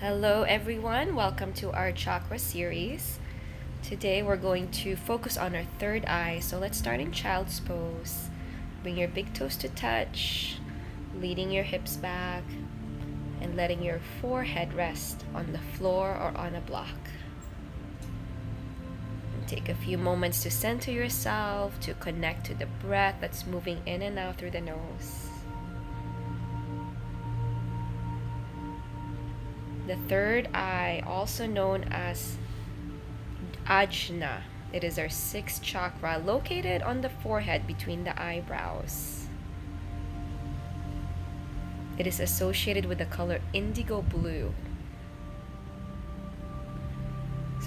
Hello everyone, welcome to our Chakra series. Today we're going to focus on our third eye. So let's start in child's pose. Bring your big toes to touch, leading your hips back, and letting your forehead rest on the floor or on a block. And take a few moments to center yourself, to connect to the breath that's moving in and out through the nose. The third eye, also known as Ajna, it is our sixth chakra located on the forehead between the eyebrows. It is associated with the color indigo blue.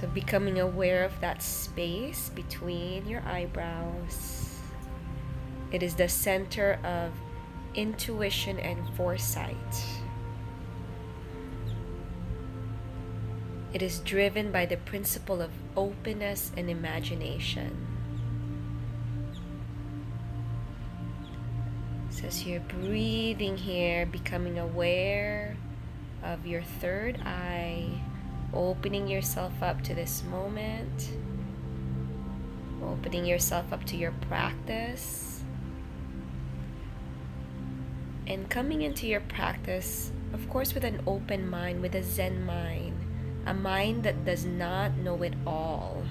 So becoming aware of that space between your eyebrows. It is the center of intuition and foresight. It is driven by the principle of openness and imagination. So as you're breathing here, becoming aware of your third eye, opening yourself up to this moment, opening yourself up to your practice, and coming into your practice, of course, with an open mind, with a Zen mind. A mind that does not know it all.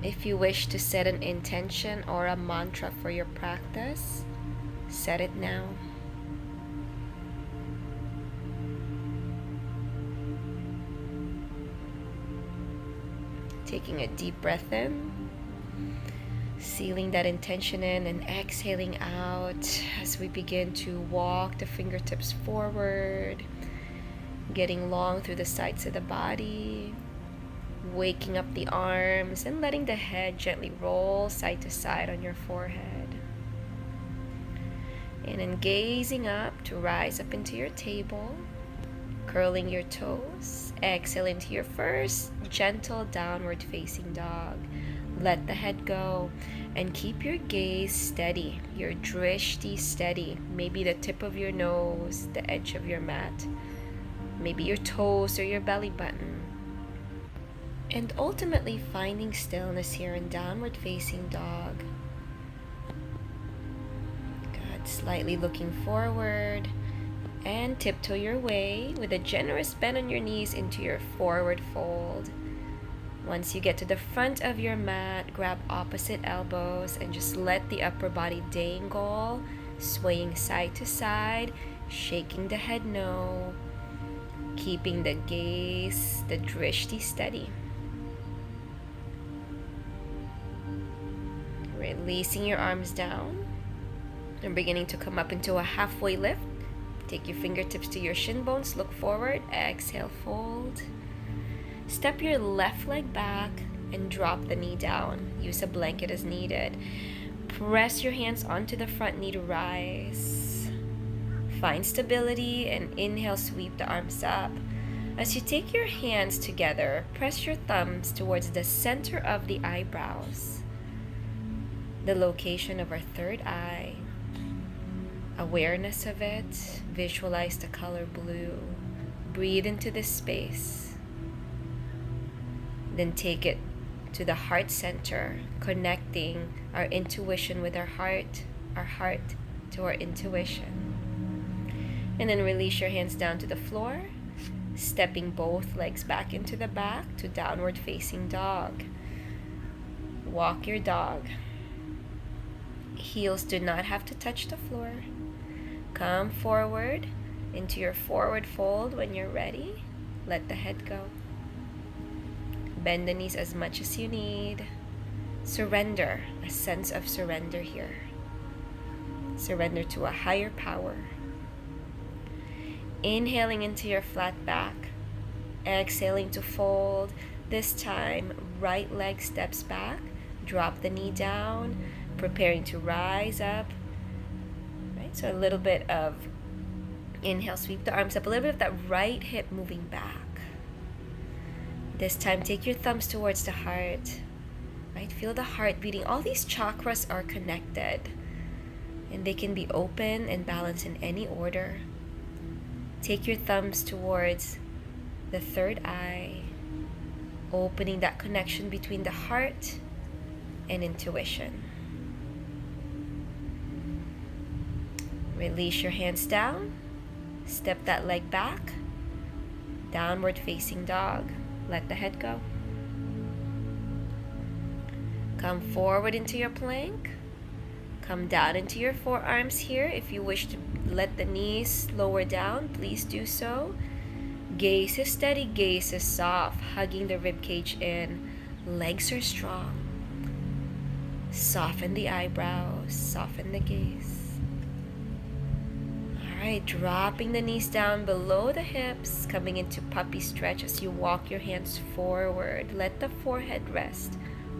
If you wish to set an intention or a mantra for your practice, set it now. Taking a deep breath in, sealing that intention in and exhaling out as we begin to walk the fingertips forward, getting long through the sides of the body, waking up the arms and letting the head gently roll side to side on your forehead. And then gazing up to rise up into your table, curling your toes, exhale into your first gentle downward facing dog. Let the head go and keep your gaze steady, your drishti steady. Maybe the tip of your nose, the edge of your mat, maybe your toes or your belly button. And ultimately finding stillness here in downward facing dog. Good, slightly looking forward and tiptoe your way with a generous bend on your knees into your forward fold. Once you get to the front of your mat, grab opposite elbows and just let the upper body dangle, swaying side to side, shaking the head no, keeping the gaze, the drishti steady. Releasing your arms down and beginning to come up into a halfway lift. Take your fingertips to your shin bones, look forward, exhale, fold. Step your left leg back and drop the knee down. Use a blanket as needed. Press your hands onto the front knee to rise. Find stability and inhale, sweep the arms up. As you take your hands together, press your thumbs towards the center of the eyebrows, the location of our third eye. Awareness of it, visualize the color blue. Breathe into this space. Then take it to the heart center, connecting our intuition with our heart to our intuition. And then release your hands down to the floor, stepping both legs back into the back to downward facing dog. Walk your dog. Heels do not have to touch the floor. Come forward into your forward fold when you're ready. Let the head go. Bend the knees as much as you need. Surrender, a sense of surrender here. Surrender to a higher power. Inhaling into your flat back. Exhaling to fold. This time, right leg steps back. Drop the knee down. Preparing to rise up. Right, so a little bit of inhale, sweep the arms up. A little bit of that right hip moving back. This time, take your thumbs towards the heart. Right? Feel the heart beating. All these chakras are connected. And they can be open and balanced in any order. Take your thumbs towards the third eye, opening that connection between the heart and intuition. Release your hands down. Step that leg back. Downward facing dog. Let the head go. Come forward into your plank. Come down into your forearms here. If you wish to let the knees lower down, please do so. Gaze is steady, gaze is soft, hugging the rib cage in. Legs are strong. Soften the eyebrows, soften the gaze. Alright, dropping the knees down below the hips, coming into puppy stretch as you walk your hands forward. Let the forehead rest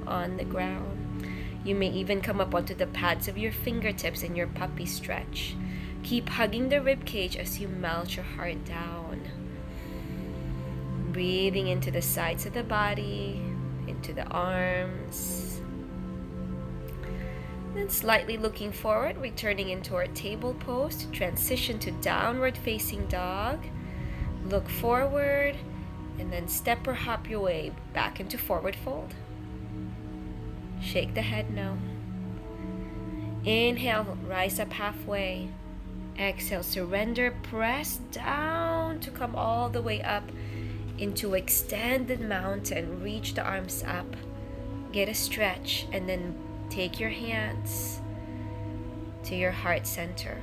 on the ground. You may even come up onto the pads of your fingertips in your puppy stretch. Keep hugging the rib cage as you melt your heart down. Breathing into the sides of the body, into the arms. Then slightly looking forward, returning into our table pose to transition to downward facing dog. Look forward and then step or hop your way back into forward fold. Shake the head no. Inhale, rise up halfway. Exhale, surrender, press down to come all the way up into extended mountain. Reach the arms up. Get a stretch and then take your hands to your heart center.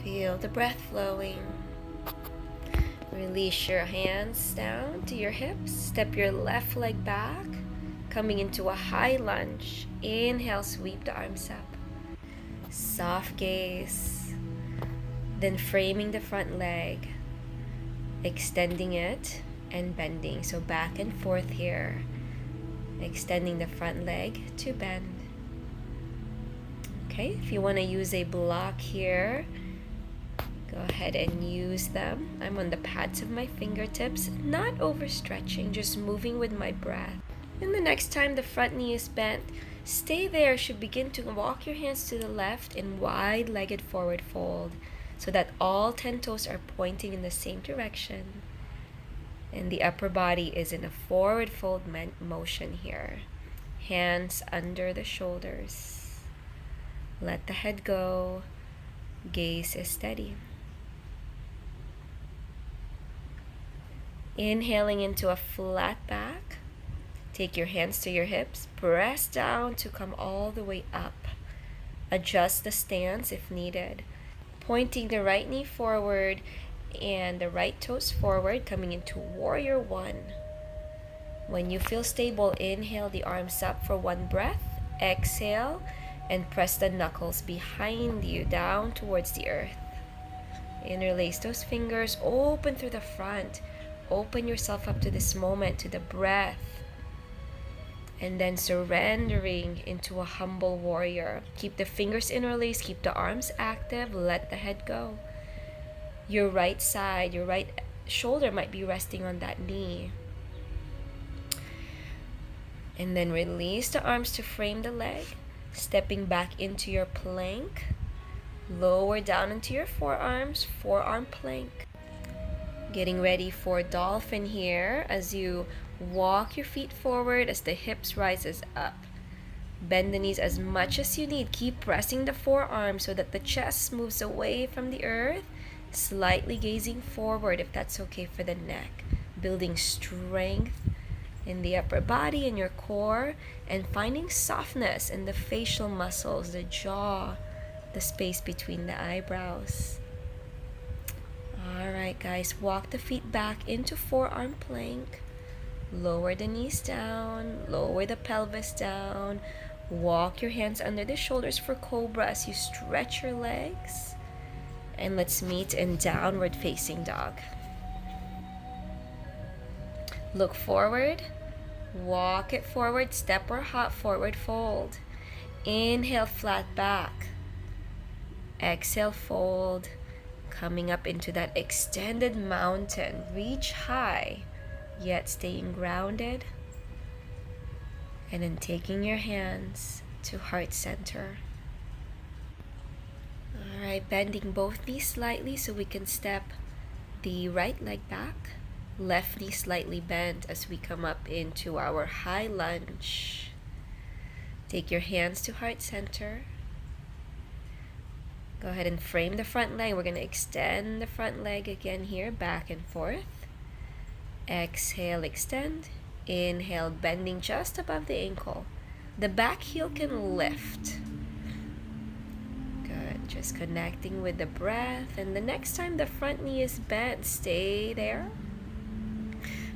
Feel the breath flowing. Release your hands down to your hips. Step your left leg back, coming into a high lunge. Inhale, sweep the arms up. Soft gaze. Then framing the front leg, extending it and bending. So back and forth here. Extending the front leg to bend. Okay, if you want to use a block here, go ahead and use them. I'm on the pads of my fingertips, not overstretching, just moving with my breath. And the next time the front knee is bent, stay there. Should begin to walk your hands to the left in wide-legged forward fold so that all 10 toes are pointing in the same direction. And the upper body is in a forward fold motion here. Hands under the shoulders. Let the head go. Gaze is steady. Inhaling into a flat back. Take your hands to your hips. Press down to come all the way up. Adjust the stance if needed. Pointing the right knee forward and the right toes forward, coming into warrior one. When you feel stable, inhale the arms up for one breath. Exhale and press the knuckles behind you down towards the earth. Interlace those fingers, open through the front. Open yourself up to this moment, to the breath. And then surrendering into a humble warrior. Keep the fingers interlaced, keep the arms active, let the head go. Your right side, your right shoulder might be resting on that knee. And then release the arms to frame the leg. Stepping back into your plank. Lower down into your forearms, forearm plank. Getting ready for dolphin here as you walk your feet forward as the hips rises up. Bend the knees as much as you need. Keep pressing the forearms so that the chest moves away from the earth. Slightly gazing forward if that's okay for the neck. Building strength in the upper body and your core, and finding softness in the facial muscles, the jaw, the space between the eyebrows. Alright guys, walk the feet back into forearm plank. Lower the knees down, lower the pelvis down. Walk your hands under the shoulders for cobra as you stretch your legs. And let's meet in downward facing dog. Look forward, walk it forward, step or hop, forward fold. Inhale, flat back. Exhale, fold. Coming up into that extended mountain. Reach high, yet staying grounded. And then taking your hands to heart center. Alright, bending both knees slightly so we can step the right leg back. Left knee slightly bent as we come up into our high lunge. Take your hands to heart center. Go ahead and frame the front leg. We're going to extend the front leg again here, back and forth. Exhale, extend. Inhale, bending just above the ankle. The back heel can lift. Good, just connecting with the breath. And the next time the front knee is bent, stay there.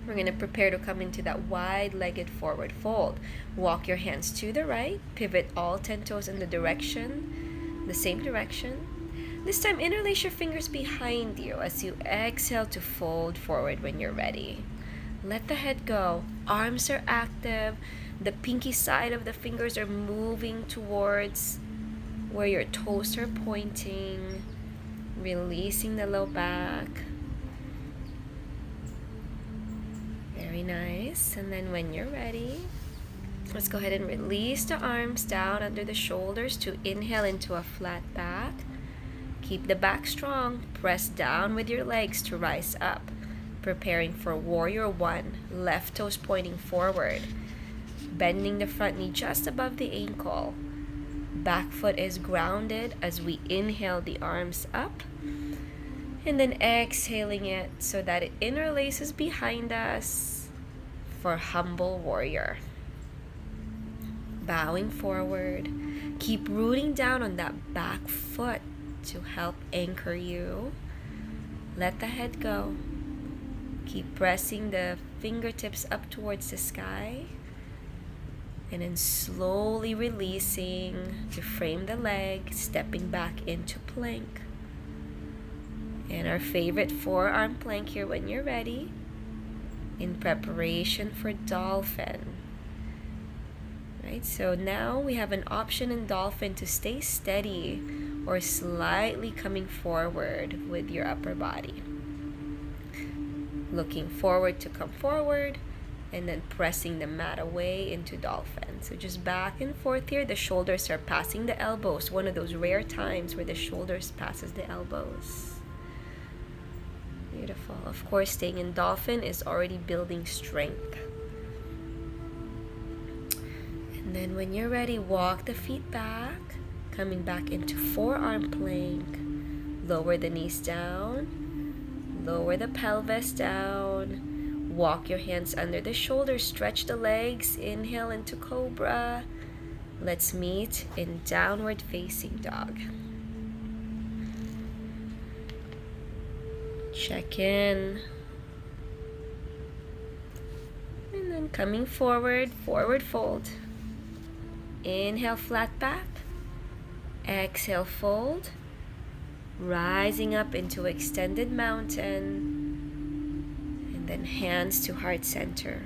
We're going to prepare to come into that wide-legged forward fold. Walk your hands to the right. Pivot all 10 toes in the same direction. This time, interlace your fingers behind you as you exhale to fold forward when you're ready. Let the head go. Arms are active. The pinky side of the fingers are moving towards where your toes are pointing. Releasing the low back. Very nice. And then when you're ready, let's go ahead and release the arms down under the shoulders to inhale into a flat back. Keep the back strong. Press down with your legs to rise up. Preparing for warrior one. Left toes pointing forward. Bending the front knee just above the ankle. Back foot is grounded as we inhale the arms up. And then exhaling it so that it interlaces behind us for humble warrior. Bowing forward. Keep rooting down on that back foot to help anchor you. Let the head go. Keep pressing the fingertips up towards the sky. And then slowly releasing to frame the leg, stepping back into plank. And our favorite forearm plank here when you're ready, in preparation for dolphin. Right, so now we have an option in dolphin to stay steady or slightly coming forward with your upper body. Looking forward to come forward and then pressing the mat away into dolphin. So just back and forth here. The shoulders are passing the elbows. One of those rare times where the shoulders passes the elbows. Beautiful. Of course, staying in dolphin is already building strength. And then when you're ready, walk the feet back, coming back into forearm plank. Lower the knees down, lower the pelvis down. Walk your hands under the shoulders, stretch the legs, inhale into cobra. Let's meet in downward facing dog. Check in. And then coming forward, forward fold. Inhale, flat back. Exhale, fold. Rising up into extended mountain. And then hands to heart center.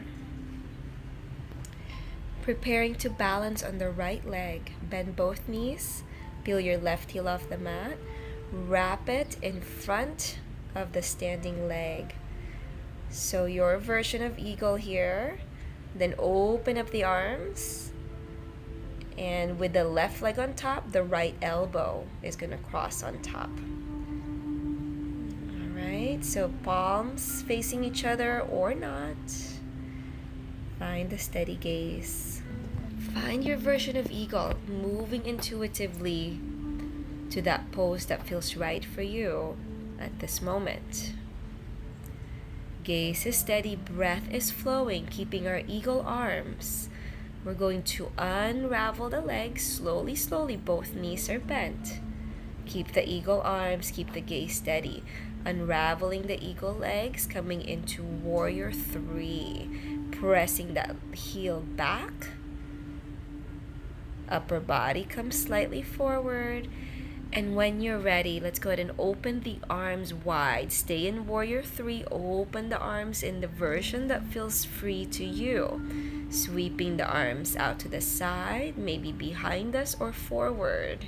Preparing to balance on the right leg. Bend both knees. Peel your left heel off the mat. Wrap it in front of the standing leg. So your version of eagle here. Then open up the arms. And with the left leg on top, the right elbow is going to cross on top. Alright, so palms facing each other or not. Find the steady gaze. Find your version of eagle, moving intuitively to that pose that feels right for you at this moment. Gaze is steady, breath is flowing, keeping our eagle arms. We're going to unravel the legs slowly, slowly. Both knees are bent. Keep the eagle arms, keep the gaze steady. Unraveling the eagle legs, coming into warrior three. Pressing that heel back. Upper body comes slightly forward. And when you're ready, let's go ahead and open the arms wide. Stay in warrior three. Open the arms in the version that feels free to you. Sweeping the arms out to the side, maybe behind us or forward.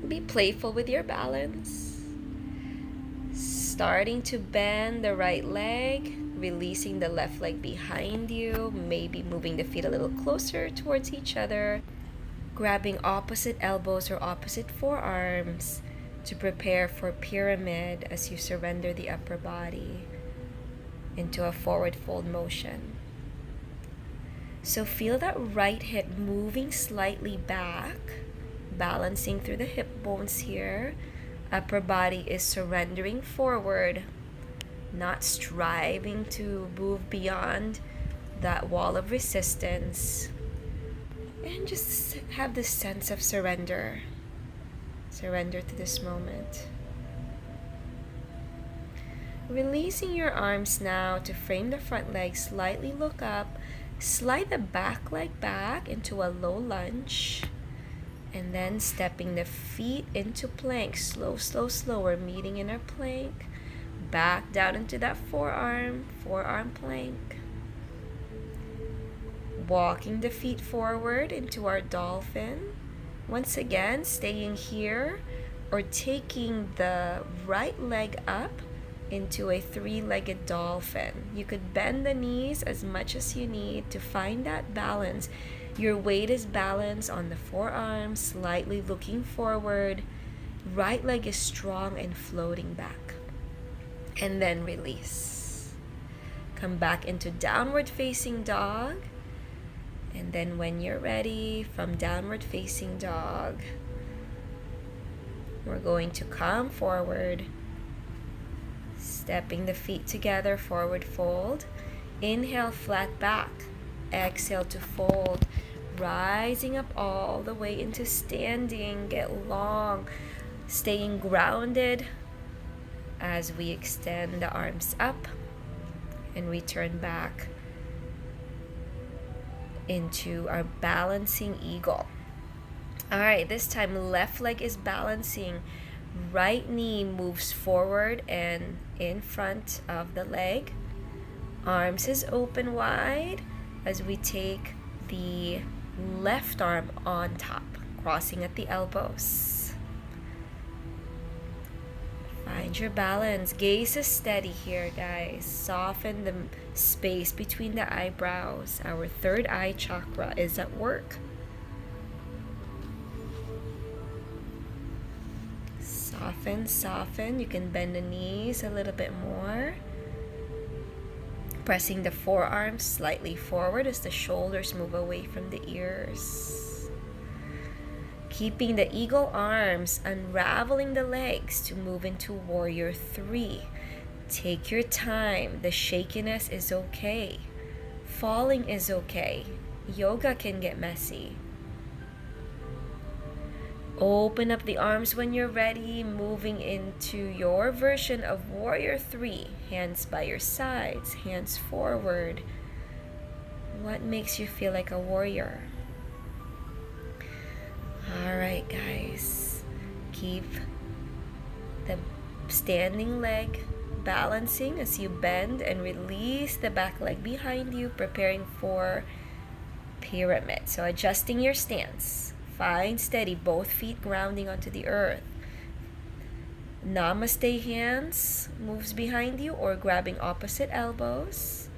Be playful with your balance. Starting to bend the right leg, releasing the left leg behind you, maybe moving the feet a little closer towards each other. Grabbing opposite elbows or opposite forearms to prepare for pyramid as you surrender the upper body into a forward fold motion. So feel that right hip moving slightly back, balancing through the hip bones here. Upper body is surrendering forward, not striving to move beyond that wall of resistance. And just have this sense of surrender. Surrender to this moment. Releasing your arms now to frame the front leg, slightly look up, slide the back leg back into a low lunge, and then stepping the feet into plank. Slower, meeting in our plank. Back down into that forearm plank. Walking the feet forward into our dolphin. Once again, staying here or taking the right leg up into a three-legged dolphin. You could bend the knees as much as you need to find that balance. Your weight is balanced on the forearms, slightly looking forward. Right leg is strong and floating back. And then release. Come back into downward facing dog. And then when you're ready, from downward facing dog, we're going to come forward, stepping the feet together, forward fold. Inhale, flat back. Exhale to fold. Rising up all the way into standing. Get long. Staying grounded as we extend the arms up and return back into our balancing eagle. All right, this time left leg is balancing. Right knee moves forward and in front of the leg. Arms is open wide as we take the left arm on top, crossing at the elbows. Find your balance. Gaze is steady here, guys. Soften the space between the eyebrows. Our third eye chakra is at work. Soften. You can bend the knees a little bit more. Pressing the forearms slightly forward as the shoulders move away from the ears. Keeping the eagle arms, unraveling the legs to move into warrior 3. Take your time. The shakiness is okay. Falling is okay. Yoga can get messy. Open up the arms when you're ready, moving into your version of warrior 3. Hands by your sides, hands forward. What makes you feel like a warrior? All right, guys. Keep the standing leg balancing as you bend and release the back leg behind you, preparing for pyramid. So adjusting your stance. Find steady, both feet grounding onto the earth. Namaste hands moves behind you or grabbing opposite elbows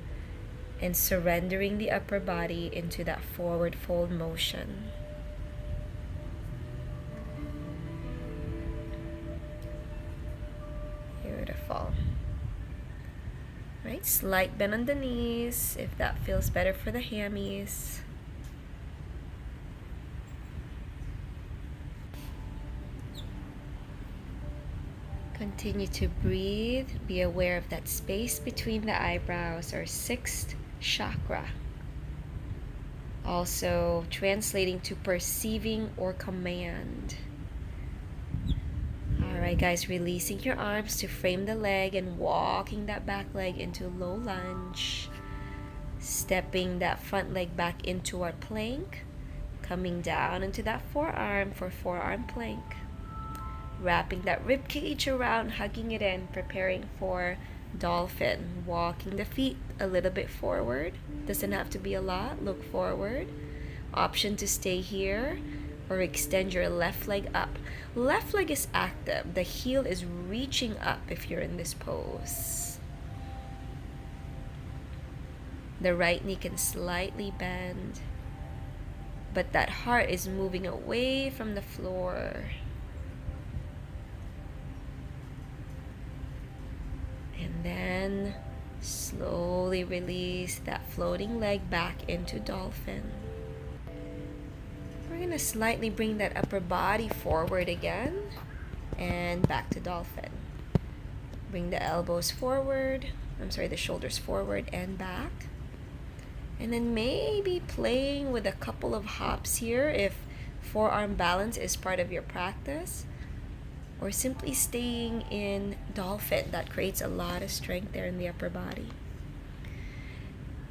and surrendering the upper body into that forward fold motion. Beautiful. Right, slight bend on the knees if that feels better for the hammies. Continue to breathe. Be aware of that space between the eyebrows, or sixth chakra. Also translating to perceiving or command. Alright guys, releasing your arms to frame the leg and walking that back leg into low lunge. Stepping that front leg back into our plank. Coming down into that forearm for forearm plank. Wrapping that rib cage around, hugging it in, preparing for dolphin. Walking the feet a little bit forward. Doesn't have to be a lot. Look forward. Option to stay here or extend your left leg up. Left leg is active. The heel is reaching up if you're in this pose. The right knee can slightly bend. but that heart is moving away from the floor. And then slowly release that floating leg back into dolphin. We're gonna slightly bring that upper body forward again and back to dolphin. Bring the elbows forward, the shoulders forward and back. And then maybe playing with a couple of hops here if forearm balance is part of your practice, or simply staying in dolphin. That creates a lot of strength there in the upper body.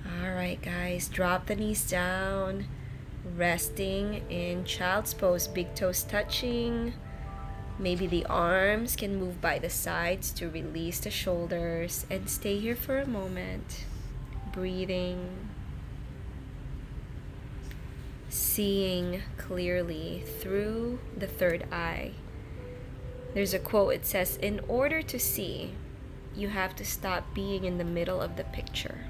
All right, guys, drop the knees down, resting in child's pose, big toes touching. Maybe the arms can move by the sides to release the shoulders, and stay here for a moment, breathing, seeing clearly through the third eye. There's a quote, it says, in order to see, you have to stop being in the middle of the picture.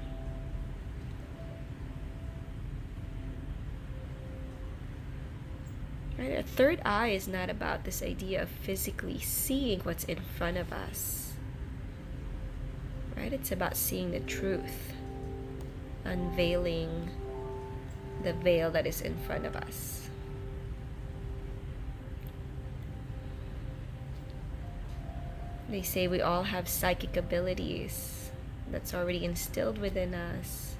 Right? A third eye is not about this idea of physically seeing what's in front of us. Right? It's about seeing the truth, unveiling the veil that is in front of us. They say we all have psychic abilities that's already instilled within us.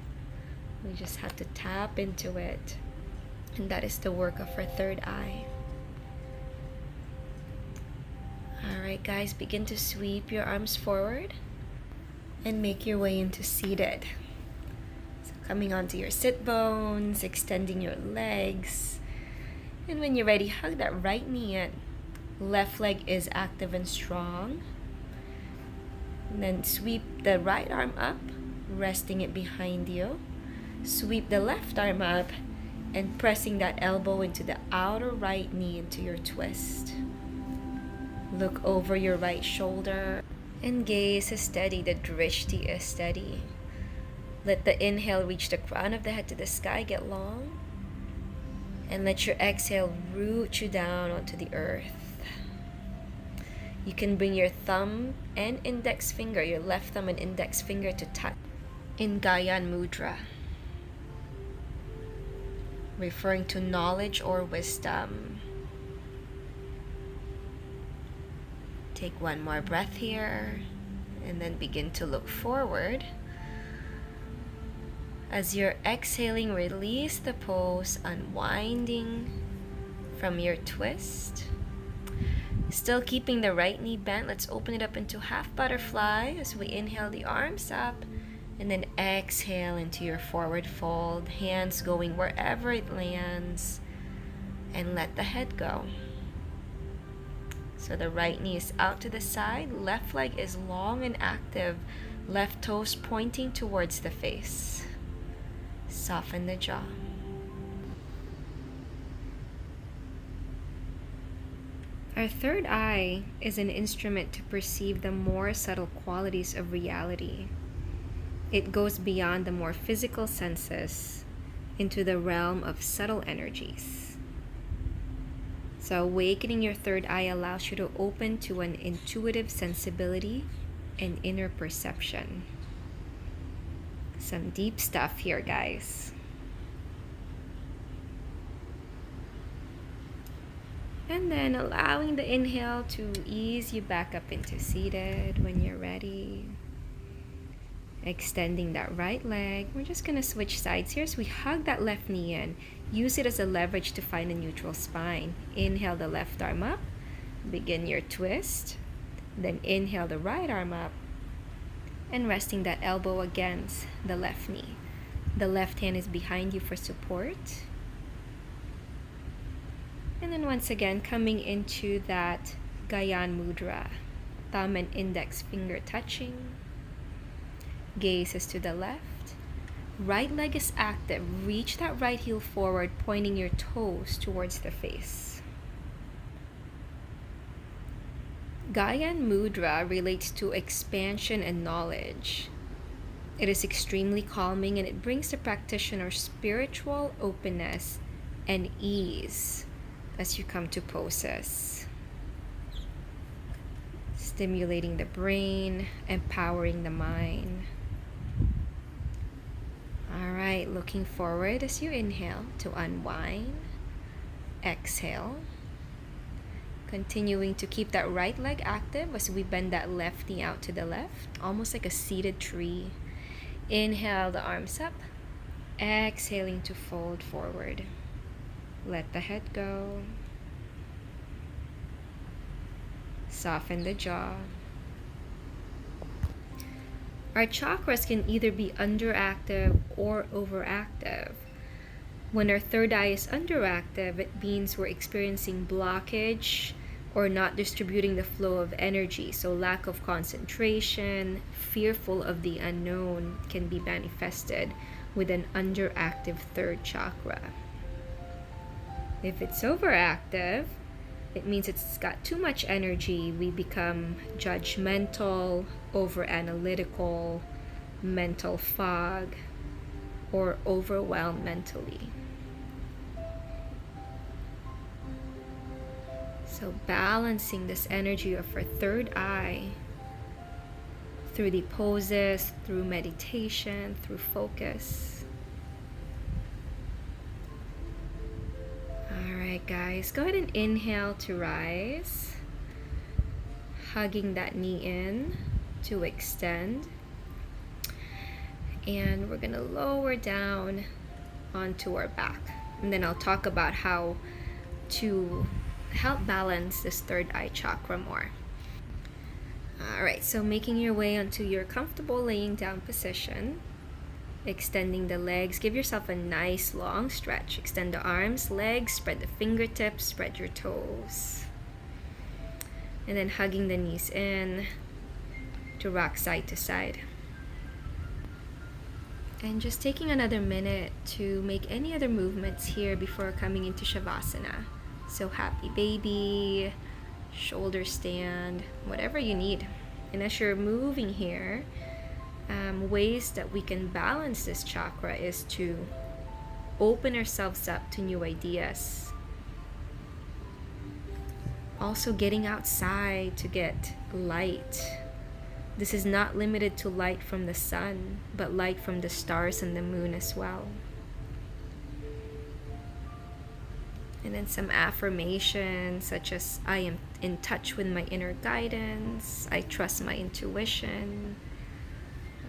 We just have to tap into it. And that is the work of our third eye. Alright, guys, begin to sweep your arms forward and make your way into seated. So coming onto your sit bones, extending your legs. And when you're ready, hug that right knee in. Left leg is active and strong. And then sweep the right arm up, resting it behind you. Sweep the left arm up and pressing that elbow into the outer right knee into your twist. Look over your right shoulder and gaze is steady. The drishti is steady. Let the inhale reach the crown of the head to the sky, get long. And let your exhale root you down onto the earth. You can bring your thumb and index finger, your left thumb and index finger to touch in Gyan Mudra, referring to knowledge or wisdom. Take one more breath here and then begin to look forward. As you're exhaling, release the pose, unwinding from your twist. Still keeping the right knee bent, let's open it up into half butterfly as we inhale the arms up. And then exhale into your forward fold, hands going wherever it lands, and let the head go. So the right knee is out to the side, left leg is long and active, left toes pointing towards the face. Soften the jaw. Our third eye is an instrument to perceive the more subtle qualities of reality. It goes beyond the more physical senses into the realm of subtle energies. So awakening your third eye allows you to open to an intuitive sensibility and inner perception. Some deep stuff here, guys. And then allowing the inhale to ease you back up into seated when you're ready. Extending that right leg. We're just going to switch sides here as we hug that left knee in. Use it as a leverage to find a neutral spine. Inhale the left arm up. Begin your twist. Then inhale the right arm up. And resting that elbow against the left knee. The left hand is behind you for support. And then once again, coming into that Gyan Mudra. Thumb and index finger touching. Gaze is to the left. Right leg is active. Reach that right heel forward, pointing your toes towards the face. Gyan Mudra relates to expansion and knowledge. It is extremely calming and it brings the practitioner spiritual openness and ease as you come to poses. Stimulating the brain, empowering the mind. Alright, looking forward as you inhale to unwind. Exhale. Continuing to keep that right leg active as we bend that left knee out to the left, almost like a seated tree. Inhale the arms up. Exhaling to fold forward. Let the head go. Soften the jaw. Our chakras can either be underactive or overactive. When our third eye is underactive, it means we're experiencing blockage or not distributing the flow of energy. So lack of concentration, fearful of the unknown can be manifested with an underactive third chakra. If it's overactive, it means it's got too much energy. We become judgmental, over-analytical, mental fog, or overwhelmed mentally. So balancing this energy of our third eye through the poses, through meditation, through focus. Alright guys, go ahead and inhale to rise. Hugging that knee in to extend. And we're gonna lower down onto our back. And then I'll talk about how to help balance this third eye chakra more. Alright, so making your way onto your comfortable laying down position. Extending the legs. Give yourself a nice long stretch. Extend the arms, legs, spread the fingertips, spread your toes. And then hugging the knees in to rock side to side. And just taking another minute to make any other movements here before coming into Shavasana. So happy baby, shoulder stand, whatever you need. And as you're moving here, ways that we can balance this chakra is to open ourselves up to new ideas. Also getting outside to get light. This is not limited to light from the sun, but light from the stars and the moon as well. And then some affirmations such as I am in touch with my inner guidance, I trust my intuition.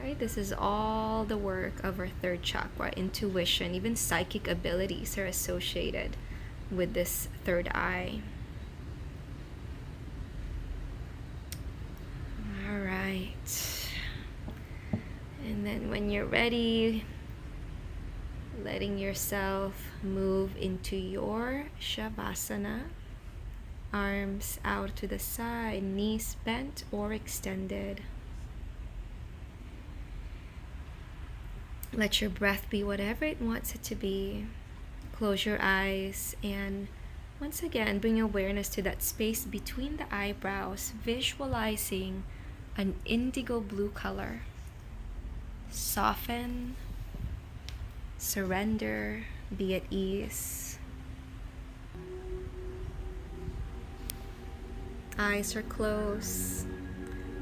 Right? This is all the work of our third chakra, intuition, even psychic abilities are associated with this third eye. All right. And then when you're ready, letting yourself move into your Shavasana. Arms out to the side, knees bent or extended. Let your breath be whatever it wants it to be. Close your eyes and once again bring awareness to that space between the eyebrows, visualizing an indigo blue color. Soften, surrender, be at ease. Eyes are closed.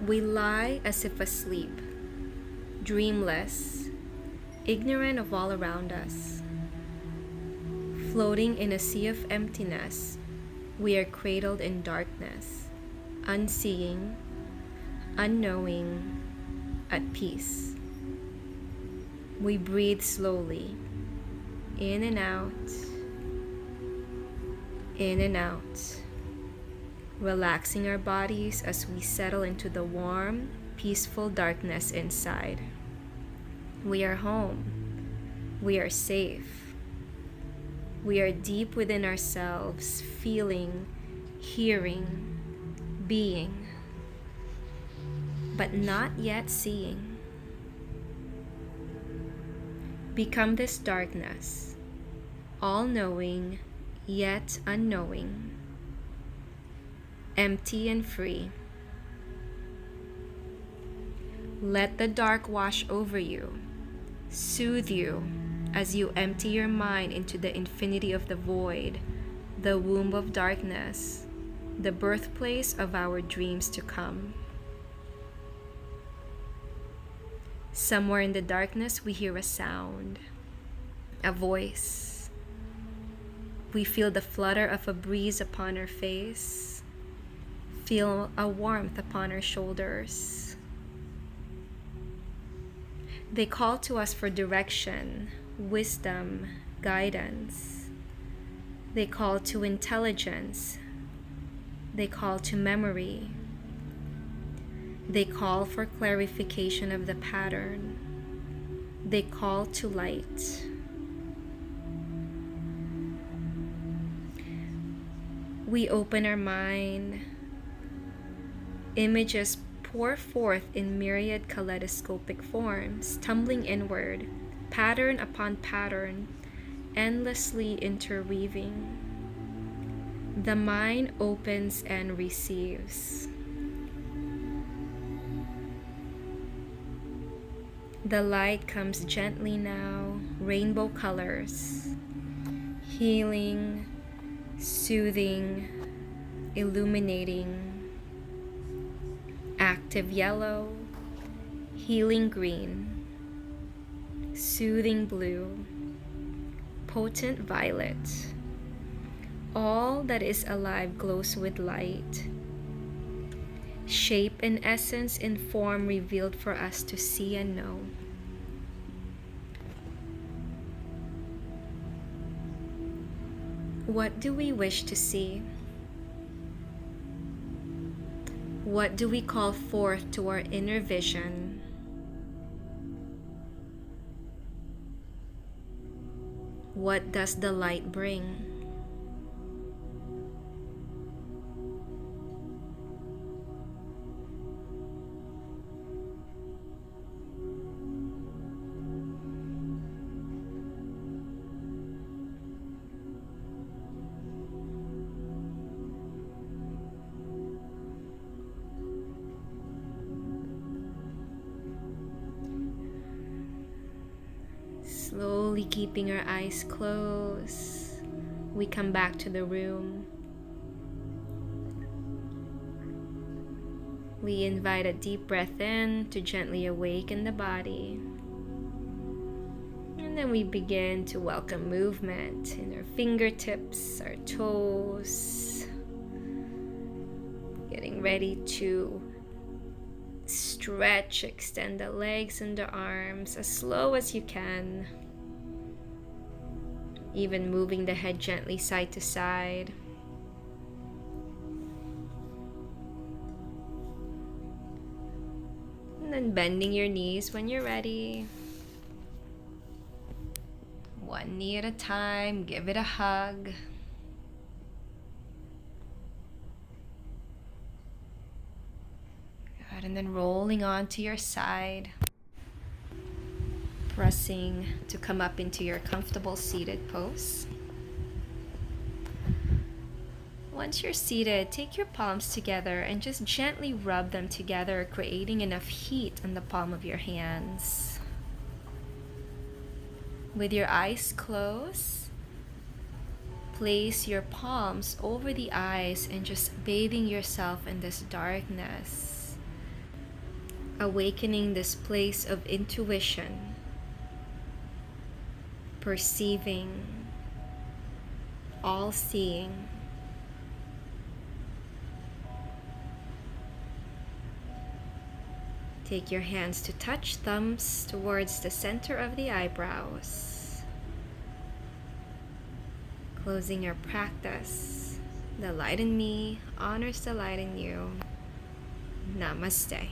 We lie as if asleep, dreamless, ignorant of all around us. Floating in a sea of emptiness, we are cradled in darkness, unseeing, unknowing, at peace. We breathe slowly, in and out, in and out, relaxing our bodies as we settle into the warm, peaceful darkness inside. We are home. We are safe. We are deep within ourselves, feeling, hearing, being, but not yet seeing. Become this darkness, all-knowing, yet unknowing, empty and free. Let the dark wash over you, soothe you, as you empty your mind into the infinity of the void, the womb of darkness, the birthplace of our dreams to come. Somewhere in the darkness, we hear a sound, a voice. We feel the flutter of a breeze upon our face, feel a warmth upon our shoulders. They call to us for direction, wisdom, guidance. They call to intelligence. They call to memory. They call for clarification of the pattern. They call to light. We open our mind. Images pour forth in myriad kaleidoscopic forms, tumbling inward, pattern upon pattern, endlessly interweaving. The mind opens and receives. The light comes gently now, rainbow colors, healing, soothing, illuminating. Active yellow, healing green, soothing blue, potent violet. All that is alive glows with light. Shape and essence in form revealed for us to see and know. What do we wish to see? What do we call forth to our inner vision? What does the light bring? Slowly keeping our eyes closed, we come back to the room. We invite a deep breath in to gently awaken the body. And then we begin to welcome movement in our fingertips, our toes. Getting ready to stretch, extend the legs and the arms as slow as you can. Even moving the head gently side to side. And then bending your knees when you're ready. One knee at a time, give it a hug. Good, and then rolling onto your side. Pressing to come up into your comfortable seated pose. Once you're seated, take your palms together and just gently rub them together, creating enough heat on the palm of your hands. With your eyes closed, place your palms over the eyes and just bathing yourself in this darkness, awakening this place of intuition. Perceiving, all-seeing. Take your hands to touch thumbs towards the center of the eyebrows. Closing your practice. The light in me honors the light in you. Namaste.